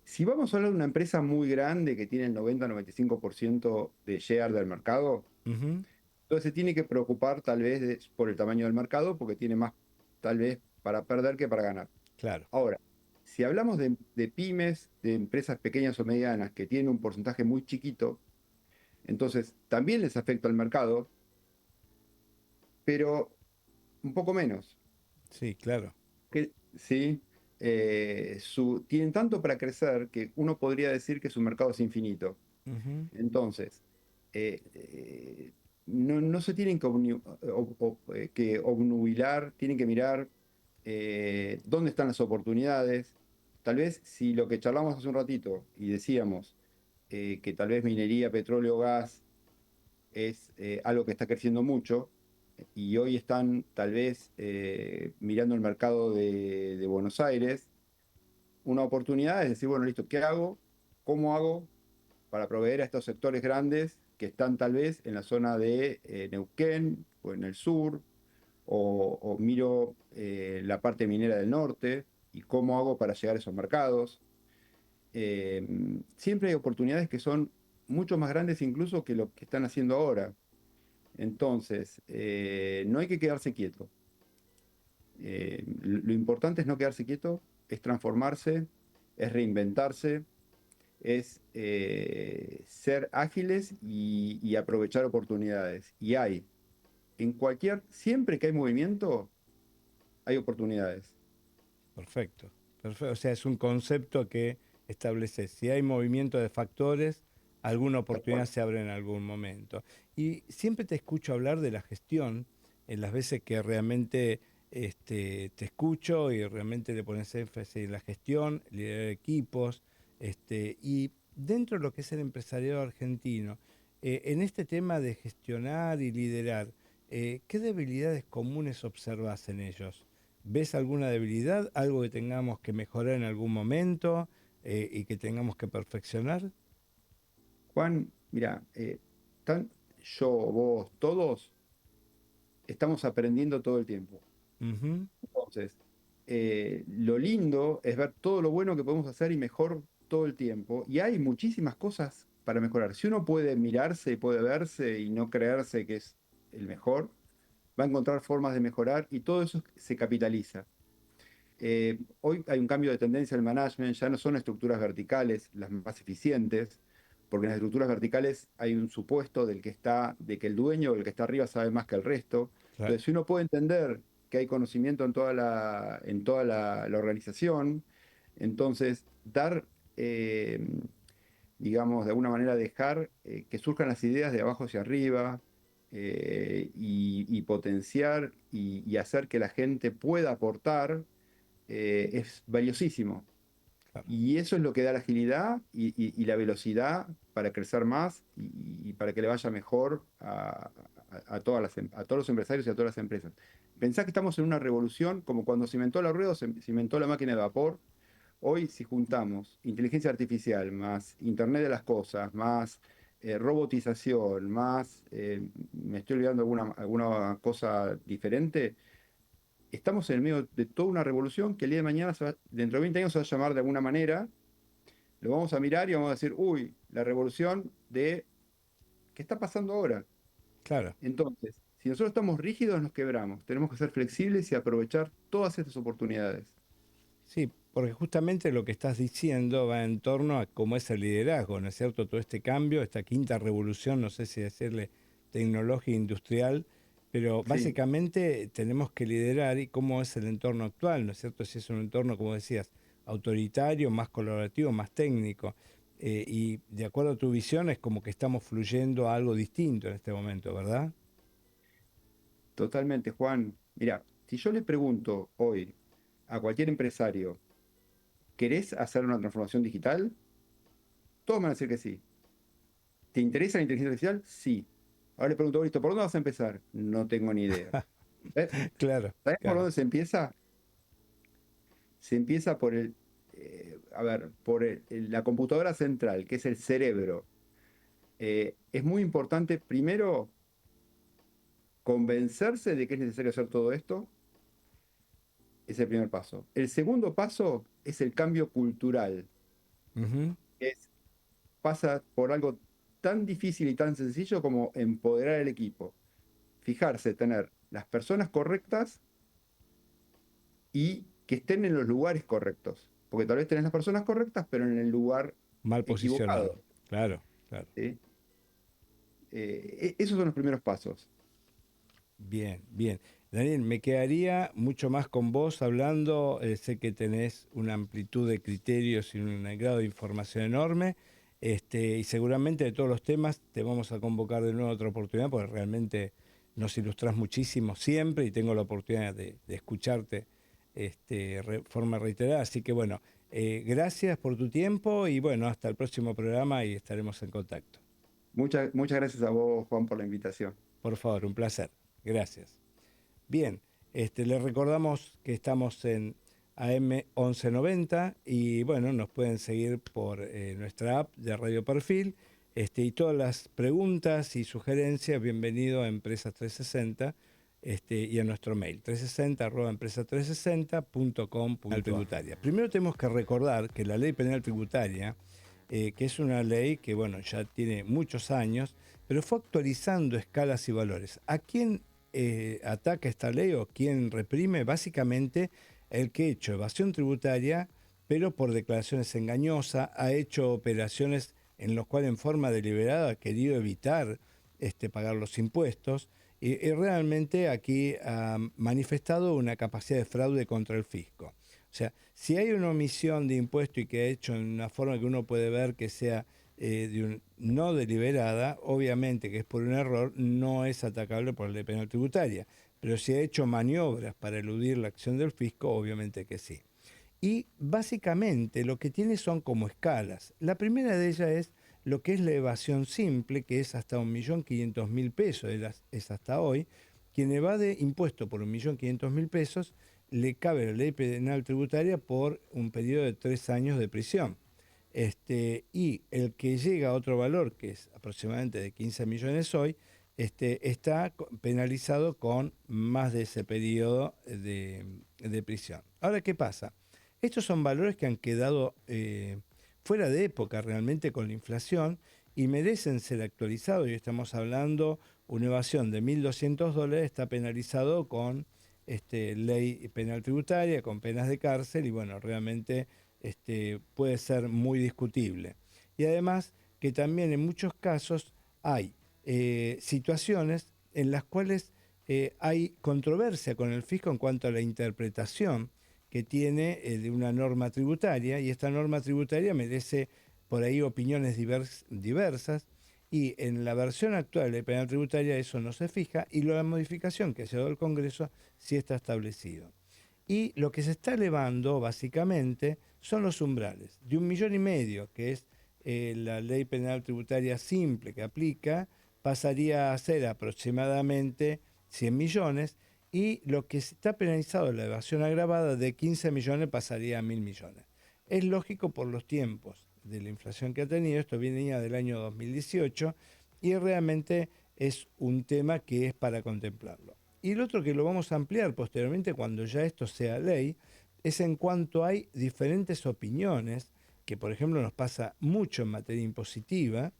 Speaker 4: Si vamos a hablar de una empresa muy grande que tiene el 90-95% de share del mercado,
Speaker 1: Ujú,
Speaker 4: entonces se tiene que preocupar tal vez por el tamaño del mercado porque tiene más tal vez para perder que para ganar.
Speaker 1: claro.
Speaker 4: Ahora, si hablamos de pymes, de empresas pequeñas o medianas que tienen un porcentaje muy chiquito, entonces también les afecta al mercado, pero un poco menos.
Speaker 1: Sí, claro.
Speaker 4: ¿Sí? Tienen tanto para crecer que uno podría decir que su mercado es infinito.
Speaker 1: Ujú,
Speaker 4: Entonces, no se tienen que, que obnubilar, tienen que mirar dónde están las oportunidades. Tal vez si lo que charlamos hace un ratito y decíamos que tal vez minería, petróleo, gas es algo que está creciendo mucho y hoy están tal vez mirando el mercado de Buenos Aires, una oportunidad es decir, bueno, listo, ¿qué hago? ¿Cómo hago para proveer a estos sectores grandes que están tal vez en la zona de Neuquén o en el sur? O miro la parte minera del norte y cómo hago para llegar a esos mercados. Siempre hay oportunidades que son mucho más grandes incluso que lo que están haciendo ahora. Entonces, no hay que quedarse quieto. Lo importante es no quedarse quieto, es transformarse, es reinventarse, es ser ágiles y aprovechar oportunidades. Y siempre que hay movimiento, hay oportunidades.
Speaker 1: perfecto. Perfecto. O sea, es un concepto que establece. Si hay movimiento de factores, alguna
Speaker 4: Tal
Speaker 1: oportunidad
Speaker 4: cual.
Speaker 1: se abre en algún momento. Y siempre te escucho hablar de la gestión, en las veces que realmente te escucho y realmente le pones énfasis en la gestión, liderar equipos, y dentro de lo que es el empresariado argentino, en este tema de gestionar y liderar, ¿qué debilidades comunes observas en ellos? ¿Ves alguna debilidad, algo que tengamos que mejorar en algún momento y que tengamos que perfeccionar?
Speaker 4: Juan, mira, yo, vos, todos estamos aprendiendo todo el tiempo.
Speaker 1: Ujú,
Speaker 4: Entonces, lo lindo es ver todo lo bueno que podemos hacer y mejor todo el tiempo. Y hay muchísimas cosas para mejorar. Si uno puede mirarse y puede verse y no creerse que es el mejor, va a encontrar formas de mejorar y todo eso se capitaliza. Hoy hay un cambio de tendencia en el management, ya no son estructuras verticales las más eficientes, porque en las estructuras verticales hay un supuesto de que el dueño o el que está arriba sabe más que el resto.
Speaker 1: claro.
Speaker 4: Entonces, si uno puede entender que hay conocimiento en toda la organización, entonces eh, digamos, de alguna manera dejar que surjan las ideas de abajo hacia arriba y potenciar y hacer que la gente pueda aportar es valiosísimo.
Speaker 1: Claro.
Speaker 4: Y eso es lo que da la agilidad y la velocidad para crecer más y para que le vaya mejor a a todos los empresarios y a todas las empresas. Pensá que estamos en una revolución como cuando se inventó la rueda, se inventó la máquina de vapor. Hoy, si juntamos inteligencia artificial, más Internet de las cosas, más robotización, más, me estoy olvidando alguna cosa diferente, estamos en el medio de toda una revolución que el día de mañana, dentro de 20 años, se va a llamar de alguna manera, lo vamos a mirar y vamos a decir, uy, la revolución de, ¿qué está pasando ahora?
Speaker 1: Claro.
Speaker 4: Entonces, si nosotros estamos rígidos, nos quebramos. Tenemos que ser flexibles y aprovechar todas estas oportunidades.
Speaker 1: Sí, porque justamente lo que estás diciendo va en torno a cómo es el liderazgo, ¿no es cierto? Todo este cambio, esta quinta revolución, no sé si decirle tecnológica industrial, pero
Speaker 4: Sí,
Speaker 1: básicamente tenemos que liderar y cómo es el entorno actual, ¿no es cierto? Si es un entorno, como decías, autoritario, más colaborativo, más técnico. Y de acuerdo a tu visión, es como que estamos fluyendo a algo distinto en este momento, ¿verdad?
Speaker 4: totalmente, Juan. Mira, si yo le pregunto hoy a cualquier empresario, ¿querés hacer una transformación digital? Todos me van a decir que sí. ¿Te interesa la inteligencia artificial? Sí. Ahora le pregunto, listo, ¿por dónde vas a empezar? No tengo ni idea. ¿Eh?
Speaker 1: Claro,
Speaker 4: ¿Sabes por
Speaker 1: claro.
Speaker 4: dónde se empieza? Se empieza por a ver, por la computadora central, que es el cerebro. Es muy importante, primero, convencerse de que es necesario hacer todo esto. Es el primer paso. El segundo paso es el cambio cultural.
Speaker 1: Ujú.
Speaker 4: Es, pasa por algo tan difícil y tan sencillo como empoderar al equipo. Fijarse, tener las personas correctas y que estén en los lugares correctos. Porque tal vez tenés las personas correctas, pero en el lugar
Speaker 1: Mal posicionado.
Speaker 4: equivocado.
Speaker 1: Claro, claro.
Speaker 4: ¿Sí? Esos son los primeros pasos.
Speaker 1: Bien, bien. Daniel, me quedaría mucho más con vos hablando. Sé que tenés una amplitud de criterios y un grado de información enorme. Y seguramente de todos los temas te vamos a convocar de nuevo a otra oportunidad porque realmente nos ilustrás muchísimo siempre y tengo la oportunidad de escucharte forma reiterada. Así que bueno, gracias por tu tiempo y bueno, hasta el próximo programa y estaremos en contacto.
Speaker 4: Muchas gracias a vos, Juan, por la invitación.
Speaker 1: Por favor, un placer. Gracias. Bien, les recordamos que estamos en AM 1190 y bueno, nos pueden seguir por nuestra app de Radio Perfil y todas las preguntas y sugerencias, bienvenido a Empresas 360 y a nuestro mail 360@empresa360.com.ar tributaria. Primero tenemos que recordar que la Ley Penal Tributaria, que es una ley que bueno, ya tiene muchos años, pero fue actualizando escalas y valores. ¿A quién ataca esta ley o quién reprime? Básicamente el que ha hecho evasión tributaria, pero por declaraciones engañosas, ha hecho operaciones en las cuales en forma deliberada ha querido evitar pagar los impuestos y realmente aquí ha manifestado una capacidad de fraude contra el fisco. O sea, si hay una omisión de impuesto y que ha hecho en una forma que uno puede ver que sea no deliberada, obviamente que es por un error, no es atacable por la ley penal tributaria. Pero si ha hecho maniobras para eludir la acción del fisco, obviamente que sí. Y básicamente lo que tiene son como escalas. La primera de ellas es lo que es la evasión simple, que es hasta 1.500.000 pesos, es hasta hoy. Quien evade impuesto por 1.500.000 pesos le cabe la ley penal tributaria por un periodo de 3 años de prisión. Y el que llega a otro valor, que es aproximadamente de 15 millones hoy, está penalizado con más de ese periodo de prisión. Ahora, ¿qué pasa? Estos son valores que han quedado fuera de época realmente con la inflación y merecen ser actualizados. Y estamos hablando, una evasión de $1.200 está penalizado con ley penal tributaria, con penas de cárcel y bueno, realmente puede ser muy discutible. Y además que también en muchos casos hay situaciones en las cuales hay controversia con el fisco en cuanto a la interpretación que tiene de una norma tributaria y esta norma tributaria merece por ahí opiniones diversas y en la versión actual de la penal tributaria eso no se fija y la modificación que se ha dado al Congreso sí está establecido. Y lo que se está elevando básicamente son los umbrales. De 1,5 millones, que es la ley penal tributaria simple que aplica, pasaría a ser aproximadamente 100 millones, y lo que está penalizado, la evasión agravada, de 15 millones pasaría a 1.000 millones. Es lógico por los tiempos de la inflación que ha tenido, esto venía del año 2018, y realmente es un tema que es para contemplarlo. Y el otro, que lo vamos a ampliar posteriormente cuando ya esto sea ley, es en cuanto hay diferentes opiniones, que por ejemplo nos pasa mucho en materia impositiva,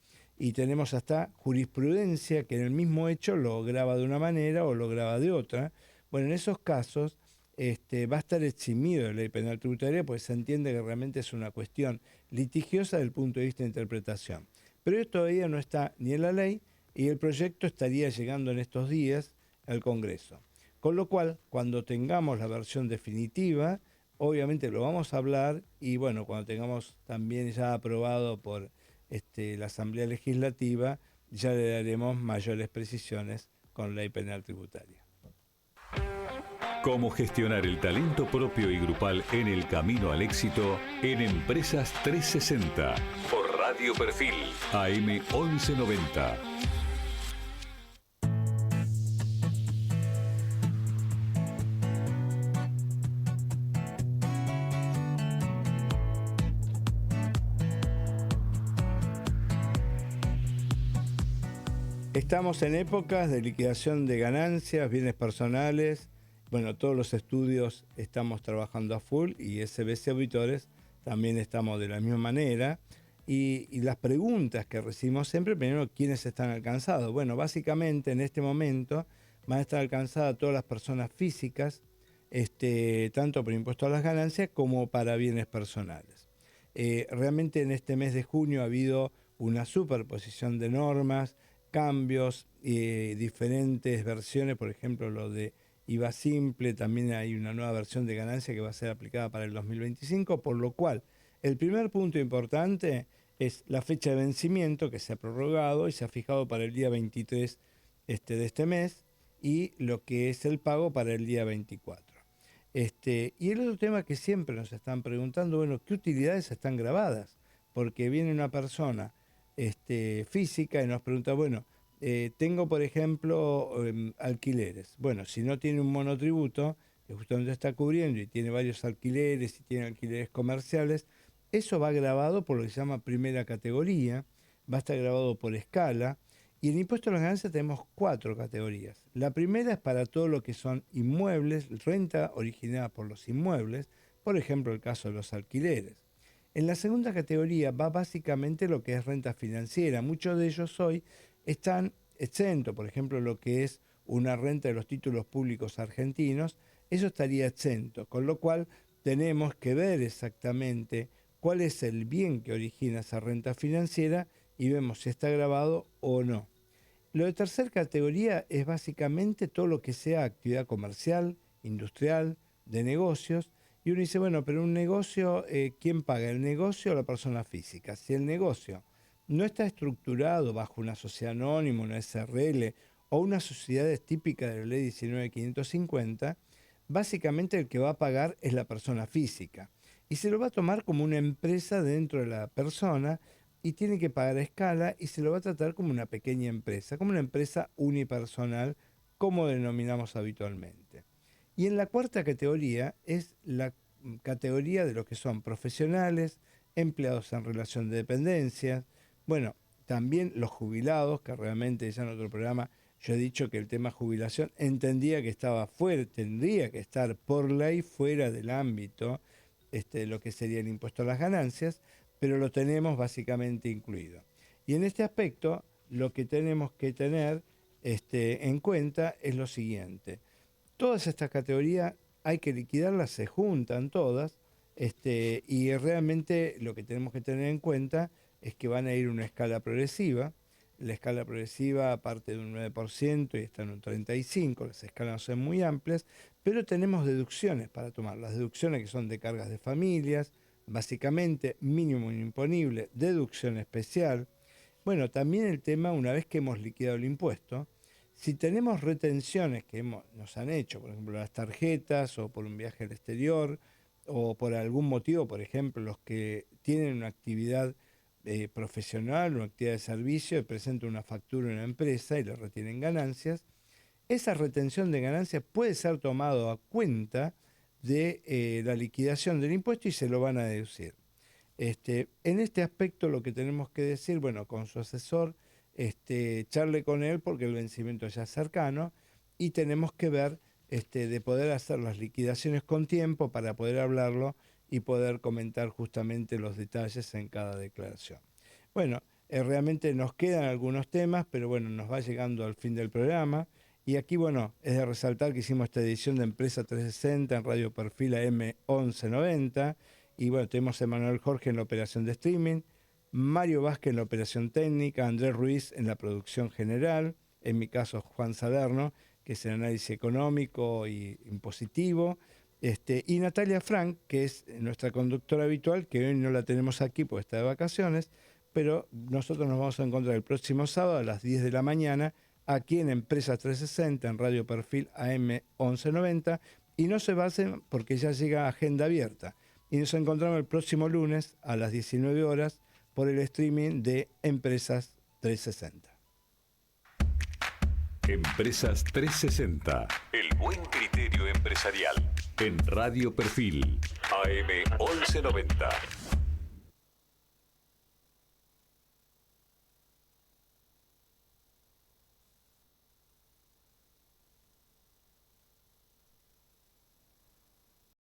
Speaker 1: y tenemos hasta jurisprudencia que en el mismo hecho lo grava de una manera o lo grava de otra. Bueno, en esos casos va a estar eximido de la ley penal tributaria, pues se entiende que realmente es una cuestión litigiosa desde el punto de vista de interpretación. Pero esto todavía no está ni en la ley, y el proyecto estaría llegando en estos días al Congreso. Con lo cual, cuando tengamos la versión definitiva, obviamente lo vamos a hablar, y bueno, cuando tengamos también ya aprobado por la Asamblea Legislativa, ya le daremos mayores precisiones con la ley penal tributaria.
Speaker 2: Cómo gestionar el talento propio y grupal en el camino al éxito en Empresas 360 por Radio Perfil AM 1190.
Speaker 1: Estamos en épocas de liquidación de ganancias, bienes personales. Bueno, todos los estudios estamos trabajando a full, y SBC Auditores también estamos de la misma manera. Y las preguntas que recibimos siempre, primero, ¿quiénes están alcanzados? Bueno, básicamente en este momento van a estar alcanzadas todas las personas físicas, tanto por impuesto a las ganancias como para bienes personales. Realmente en este mes de junio ha habido una superposición de normas, cambios, diferentes versiones, por ejemplo lo de IVA simple, también hay una nueva versión de ganancia que va a ser aplicada para el 2025, por lo cual el primer punto importante es la fecha de vencimiento, que se ha prorrogado y se ha fijado para el día 23 de este mes, y lo que es el pago para el día 24. Y el otro tema que siempre nos están preguntando, bueno, ¿qué utilidades están grabadas? Porque viene una persona física y nos pregunta, bueno, tengo por ejemplo alquileres. Bueno, si no tiene un monotributo, que justamente está cubriendo, y tiene varios alquileres y tiene alquileres comerciales, eso va grabado por lo que se llama primera categoría, va a estar grabado por escala, y en impuesto a las ganancias tenemos 4 categorías. La primera es para todo lo que son inmuebles, renta originada por los inmuebles, por ejemplo el caso de los alquileres. En la segunda categoría va básicamente lo que es renta financiera. Muchos de ellos hoy están exentos, por ejemplo lo que es una renta de los títulos públicos argentinos, eso estaría exento, con lo cual tenemos que ver exactamente cuál es el bien que origina esa renta financiera y vemos si está grabado o no. Lo de tercera categoría es básicamente todo lo que sea actividad comercial, industrial, de negocios, y uno dice, bueno, pero un negocio, ¿quién paga? ¿El negocio o la persona física? Si el negocio no está estructurado bajo una sociedad anónima, una SRL o una sociedad típica de la ley 19.550, básicamente el que va a pagar es la persona física. Y se lo va a tomar como una empresa dentro de la persona, y tiene que pagar a escala, y se lo va a tratar como una pequeña empresa, como una empresa unipersonal, como denominamos habitualmente. Y en la cuarta categoría es la categoría de lo que son profesionales, empleados en relación de dependencia, bueno, también los jubilados, que realmente ya en otro programa yo he dicho que el tema jubilación entendía que estaba fuera, tendría que estar por ley fuera del ámbito de lo que sería el impuesto a las ganancias, pero lo tenemos básicamente incluido. Y en este aspecto lo que tenemos que tener en cuenta es lo siguiente. Todas estas categorías hay que liquidarlas, se juntan todas, y realmente lo que tenemos que tener en cuenta es que van a ir una escala progresiva. La escala progresiva parte de un 9% y está en un 35%, las escalas no son muy amplias, pero tenemos deducciones para tomar. Las deducciones que son de cargas de familias, básicamente mínimo imponible, deducción especial. Bueno, también el tema, una vez que hemos liquidado el impuesto, Si tenemos retenciones que nos han hecho, por ejemplo, las tarjetas o por un viaje al exterior o por algún motivo, por ejemplo, los que tienen una actividad profesional, una actividad de servicio y presentan una factura a una empresa y le retienen ganancias, esa retención de ganancias puede ser tomado a cuenta de la liquidación del impuesto y se lo van a deducir. En este aspecto lo que tenemos que decir, bueno, con su asesor, charle con él porque el vencimiento ya es cercano y tenemos que ver de poder hacer las liquidaciones con tiempo para poder hablarlo y poder comentar justamente los detalles en cada declaración. Bueno, realmente nos quedan algunos temas, pero bueno, nos va llegando al fin del programa. Y aquí, bueno, es de resaltar que hicimos esta edición de Empresa 360 en Radio Perfil AM 1190. Y bueno, tenemos a Emanuel Jorge en la operación de streaming, Mario Vázquez en la operación técnica, Andrés Ruiz en la producción general, en mi caso Juan Salerno, que es el análisis económico y impositivo, y Natalia Frank, que es nuestra conductora habitual, que hoy no la tenemos aquí porque está de vacaciones, pero nosotros nos vamos a encontrar el próximo sábado a las 10 de la mañana, aquí en Empresa 360, en Radio Perfil AM 1190, y no se basen porque ya llega Agenda Abierta. Y nos encontramos el próximo lunes a las 19 horas por el streaming de Empresas 360.
Speaker 2: Empresas 360. El buen criterio empresarial. En Radio Perfil AM 1190.